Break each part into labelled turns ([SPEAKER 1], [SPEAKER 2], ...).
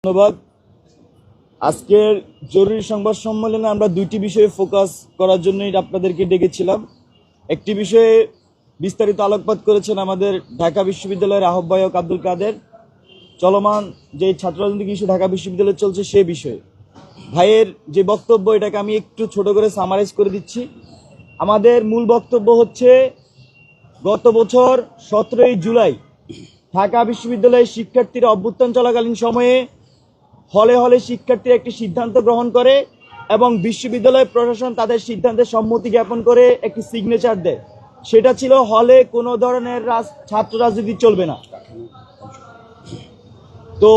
[SPEAKER 1] ধন্যবাদ। আজকের জরুরি সংবাদ সম্মেলনে আমরা দুইটি বিষয়ে ফোকাস করার জন্যই আপনাদেরকে ডেকেছিলাম। একটি বিষয়ে বিস্তারিত আলোকপাত করেছেন আমাদের ঢাকা বিশ্ববিদ্যালয়ের আহ্বায়ক আব্দুল কাদের। চলমান যে ছাত্র রাজনৈতিক ইস্যু ঢাকা বিশ্ববিদ্যালয়ে চলছে সে বিষয়ে ভাইয়ের যে বক্তব্য, এটাকে আমি একটু ছোট করে সামারাইজ করে দিচ্ছি। আমাদের মূল বক্তব্য হচ্ছে, গত বছর 17ই জুলাই ঢাকা বিশ্ববিদ্যালয়ের শিক্ষার্থীরা অভ্যুত্থান চলাকালীন সময়ে হলে হলে শিক্ষার্থীরা একটি সিদ্ধান্ত গ্রহণ করে এবং বিশ্ববিদ্যালয় প্রশাসন তাদের সিদ্ধান্তে সম্মতি জ্ঞাপন করে একটি সিগনেচার দেয়। সেটা ছিল হলে কোনো ধরনের ছাত্র রাজনীতি চলবে না। তো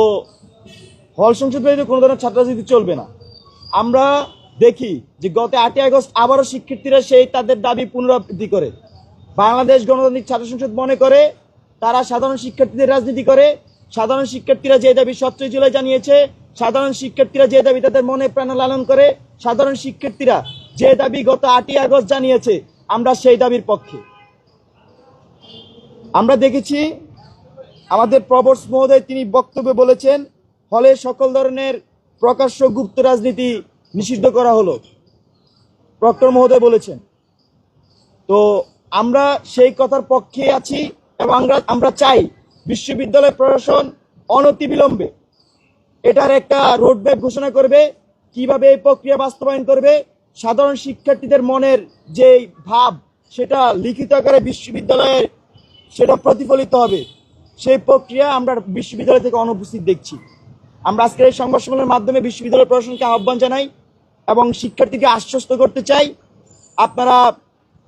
[SPEAKER 1] হল সংসদ বাড়িতে কোনো ধরনের ছাত্র রাজনীতি চলবে না। আমরা দেখি যে গত 8ই আগস্ট আবারও শিক্ষার্থীরা সেই তাদের দাবি পুনরাবৃত্তি করে। বাংলাদেশ গণতান্ত্রিক ছাত্র সংসদ মনে করে তারা সাধারণ শিক্ষার্থীদের রাজনীতি করে। সাধারণ শিক্ষার্থীরা যে দাবি 17 জুলাই জানিয়েছে, সাধারণ শিক্ষার্থীরা যে দাবি তাদের মনে প্রাণে লালন করে, সাধারণ শিক্ষার্থীরা যে দাবি গত 8ই আগস্ট জানিয়েছে, আমরা সেই দাবির পক্ষে। আমরা দেখেছি আমাদের প্রবর্স মহোদয় তিনি বক্তব্যে বলেছেন হলে সকল ধরনের প্রকাশ্য গুপ্ত রাজনীতি নিষিদ্ধ করা হলো, প্রক্টর মহোদয় বলেছেন। তো আমরা সেই কথার পক্ষে আছি এবং আমরা চাই বিশ্ববিদ্যালয় প্রশাসন অনতিবিলম্বে এটার একটা রোডম্যাপ ঘোষণা করবে, কিভাবে এই প্রক্রিয়া বাস্তবায়ন করবে। সাধারণ শিক্ষার্থীদের মনের যে ভাব সেটা লিখিত আকারে বিশ্ববিদ্যালয়ের সেটা প্রতিফলিত হবে, সেই প্রক্রিয়া আমরা বিশ্ববিদ্যালয় থেকে অনুপস্থিত দেখছি। আমরা আজকের এই সংবাদ সম্মেলনের মাধ্যমে বিশ্ববিদ্যালয় প্রশাসনকে আহ্বান জানাই এবং শিক্ষার্থীকে আশ্বস্ত করতে চাই, আপনারা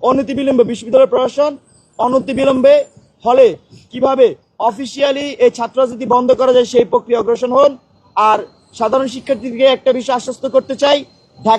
[SPEAKER 1] অনতিবিলম্বে বিশ্ববিদ্যালয় প্রশাসন অনতিবিলম্বে হলে কিভাবে অফিসিয়ালি এই ছাত্র রাজনীতি বন্ধ করা যায় সেই প্রক্রিয়া অগ্রসর হন। আর সাধারণ শিক্ষার্থীকে একটা বিষয় আশ্বস্ত করতে চাই, ঢাকা